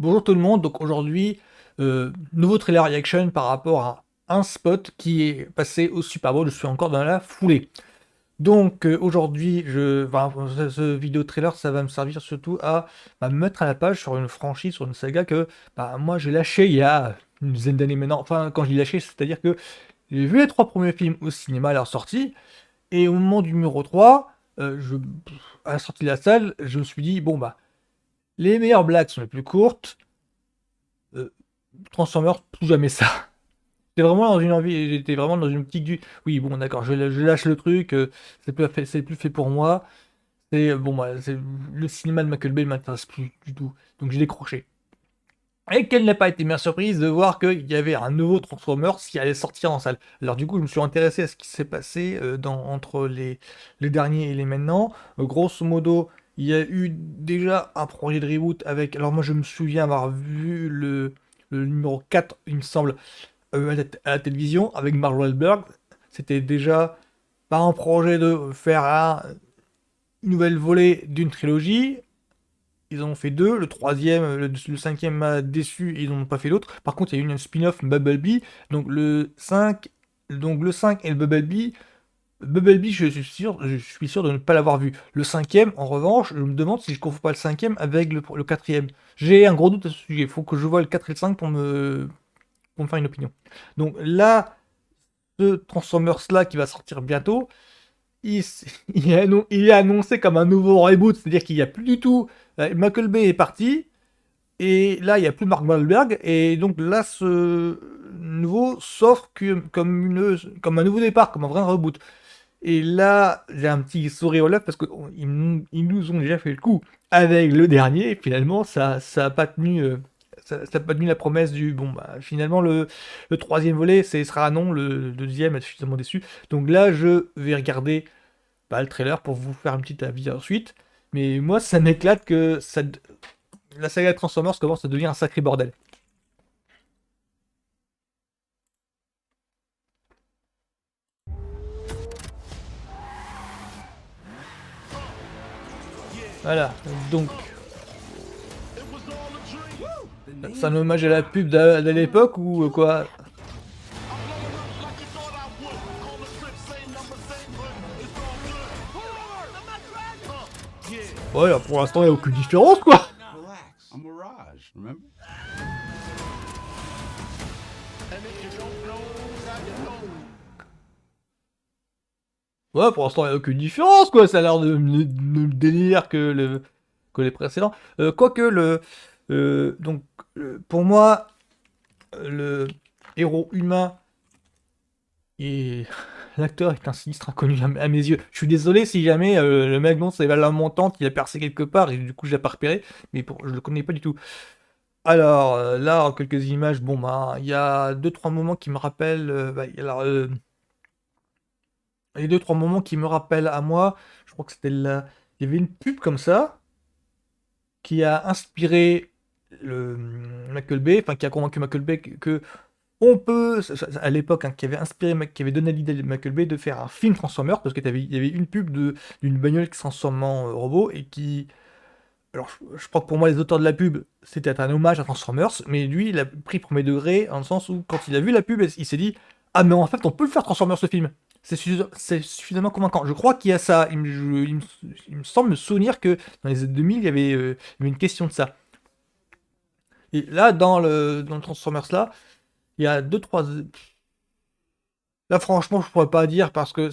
Bonjour tout le monde, donc aujourd'hui, nouveau trailer reaction par rapport à un spot qui est passé au Super Bowl, je suis encore dans la foulée. Donc aujourd'hui, ce vidéo trailer, ça va me servir surtout à me mettre à la page sur une franchise, sur une saga que moi j'ai lâché il y a une dizaine d'années maintenant. Enfin, quand je dis lâché, c'est-à-dire que j'ai vu les trois premiers films au cinéma à leur sortie, et au moment du numéro 3, à la sortie de la salle, je me suis dit, bon les meilleures blagues sont les plus courtes. euh, Transformers, plus jamais ça. J'étais vraiment dans une envie, j'étais vraiment dans une optique du. Oui, bon, d'accord, je lâche le truc, c'est plus fait pour moi. Le cinéma de Michael Bay m'intéresse plus du tout. Donc j'ai décroché. Et quelle n'a pas été ma surprise de voir qu'il y avait un nouveau Transformers qui allait sortir en salle. Alors du coup, je me suis intéressé à ce qui s'est passé entre les derniers et les maintenant. Grosso modo, il y a eu déjà un projet de reboot avec. Alors moi, je me souviens avoir vu le numéro 4, il me semble, à la télévision avec Mark Wahlberg. C'était déjà pas un projet de faire une nouvelle volée d'une trilogie. Ils en ont fait deux. Le troisième, le cinquième m'a déçu. Ils n'en ont pas fait d'autres. Par contre, il y a eu une spin-off Bumblebee. Donc le 5 et le Bumblebee. Bumblebee, je suis sûr de ne pas l'avoir vu. Le cinquième, en revanche, je me demande si je ne confonds pas le cinquième avec le quatrième. J'ai un gros doute à ce sujet. Il faut que je voie le 4 et le 5 pour me faire une opinion. Donc là, ce Transformers-là qui va sortir bientôt, il, il est annoncé comme un nouveau reboot, c'est-à-dire qu'il n'y a plus du tout. Michael Bay est parti, et là, il n'y a plus Mark Wahlberg, et donc là, ce nouveau s'offre comme un nouveau départ, comme un vrai reboot. Et là, j'ai un petit sourire aux lèvres parce qu'ils nous ont déjà fait le coup avec le dernier, et finalement, ça a pas tenu. Ça a pas tenu la promesse du bon finalement le troisième volet sera non, le deuxième est suffisamment déçu, donc là je vais regarder le trailer pour vous faire un petit avis ensuite. Mais moi, ça m'éclate que la saga Transformers commence à devenir un sacré bordel. Voilà, donc, c'est un hommage à la pub de l'époque ou quoi? Ouais, là, pour l'instant, il n'y a aucune différence, quoi. Relax. I'm Mirage, remember? Ouais, pour l'instant, il n'y a aucune différence, quoi. Ça a l'air de même délire que les précédents. Quoique, donc, pour moi, le héros humain et l'acteur est un sinistre inconnu à mes yeux. Je suis désolé si jamais le mec, non, c'est la montante, il a percé quelque part et du coup, je l'ai pas repéré, mais je le connais pas du tout. Alors, là, en quelques images, il y a deux trois moments qui me rappellent. Il y a deux trois moments qui me rappellent à moi. Je crois que il y avait une pub comme ça qui a inspiré Michael Bay, enfin qui a convaincu Michael Bay que on peut, à l'époque, hein, qui avait inspiré, qui avait donné l'idée de Michael Bay de faire un film Transformers, parce il y avait une pub d'une bagnole qui se transforme en robot et qui. Alors, je crois que pour moi, les auteurs de la pub, c'était un hommage à Transformers, mais lui, il a pris premier degré, en le sens où, quand il a vu la pub, il s'est dit: ah, mais en fait, on peut le faire Transformers ce film. C'est suffisamment convaincant. Je crois qu'il y a ça. Il me semble me souvenir que dans les années 2000, il y avait une question de ça. Et là, dans le Transformers là, il y a deux, trois. Là, franchement, je pourrais pas dire parce que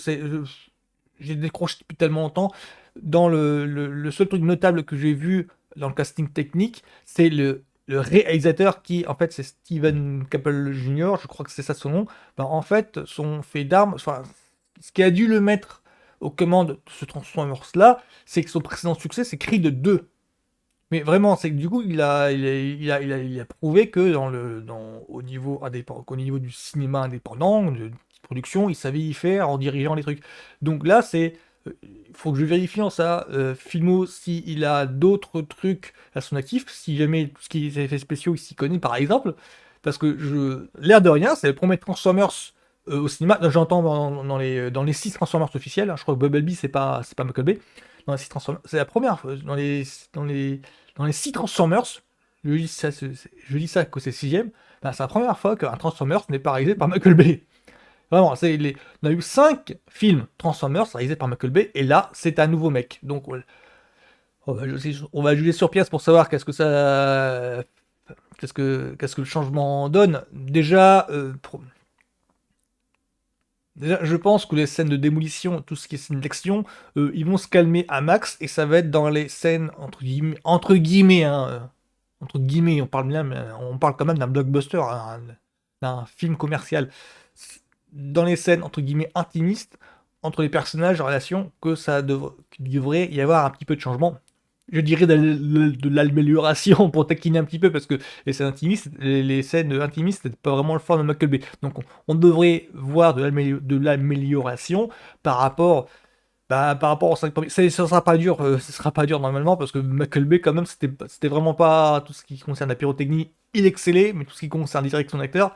j'ai décroché depuis tellement longtemps. Dans le seul truc notable que j'ai vu dans le casting technique, c'est le réalisateur qui, en fait, c'est Steven Caple Jr., je crois que c'est ça son nom. En fait, son fait d'armes, enfin, ce qui a dû le mettre aux commandes de ce Transformers-là, c'est que son précédent succès, c'est Creed 2. Mais vraiment, c'est que du coup, il a prouvé que au niveau du cinéma indépendant, de production, il savait y faire en dirigeant les trucs. Donc là, il faut que je vérifie en ça, Filmo, s'il a d'autres trucs à son actif, si jamais tout ce qui est effets spéciaux, il s'y connaît par exemple, parce que l'air de rien, c'est le premier Transformers au cinéma. J'entends dans les 6 Transformers officiels, hein. Je crois que Bumblebee, c'est pas Michael Bay. Dans les 6 Transformers, c'est la première fois, dans les 6 Transformers, je dis ça que c'est sixième, ben, c'est la première fois qu'un Transformers n'est pas réalisé par Michael Bay. Vraiment, on a eu 5 films Transformers réalisés par Michael Bay, et là, c'est un nouveau mec. Donc, on va juger sur pièce pour savoir qu'est-ce que le changement donne. Déjà, je pense que les scènes de démolition, tout ce qui est scène d'action, ils vont se calmer à max, et ça va être dans les scènes entre guillemets, hein, entre guillemets, on parle bien, mais on parle quand même d'un blockbuster, hein, d'un film commercial. Dans les scènes entre guillemets intimistes entre les personnages en relation qu'il devrait y avoir un petit peu de changement. Je dirais de l'amélioration pour taquiner un petit peu, parce que les scènes intimistes, c'est pas vraiment le fort de Michael Bay. Donc on devrait voir de l'amélioration par rapport, par rapport aux 5 premiers. Ça sera pas dur, ce sera pas dur normalement, parce que Michael Bay quand même, c'était vraiment pas tout ce qui concerne la pyrotechnie, il excellait, mais tout ce qui concerne la direction d'acteur,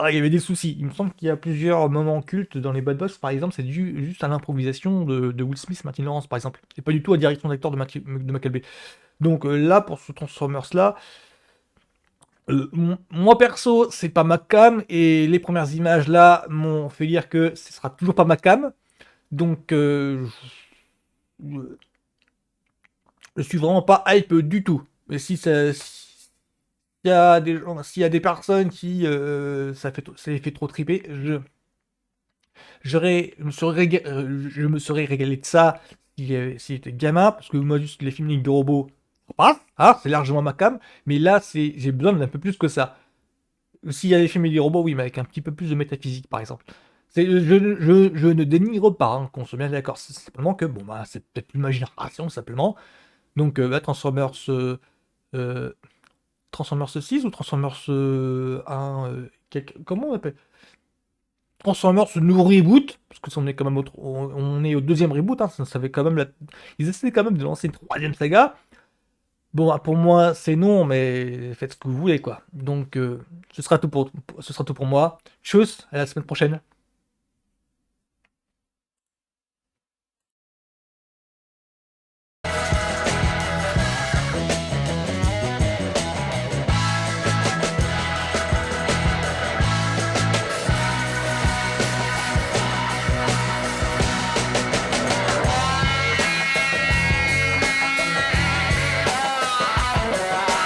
il y avait des soucis. Il me semble qu'il y a plusieurs moments cultes dans les Bad Boys, par exemple, c'est dû juste à l'improvisation de Will Smith, Martin Lawrence, par exemple, et pas du tout à la direction d'acteur de Michael Bay. Donc là, pour ce Transformers-là, moi perso, c'est pas ma cam, et les premières images là m'ont fait dire que ce sera toujours pas ma cam. Donc je suis vraiment pas hype du tout. Mais s'il y a des personnes qui ça les fait trop triper, je me serais régalé de ça s'il était gamin, parce que moi, juste les films Ligue de robots, ça passe, hein, c'est largement ma cam, mais là, j'ai besoin d'un peu plus que ça. S'il y a des films Ligue de robots, oui, mais avec un petit peu plus de métaphysique, par exemple. Je ne dénigre pas, hein, qu'on soit bien d'accord, c'est simplement que, bon, bah, c'est peut-être une génération, simplement. Donc, euh, Transformers 6 ou Transformers 1, comment on appelle Transformers nouveau reboot, parce que on est quand même on est au deuxième reboot, hein, ça fait quand même ils essaient quand même de lancer une troisième saga. Bon, bah, pour moi, c'est non, mais faites ce que vous voulez, quoi. Donc, ce sera tout pour moi. Tchuss, à la semaine prochaine.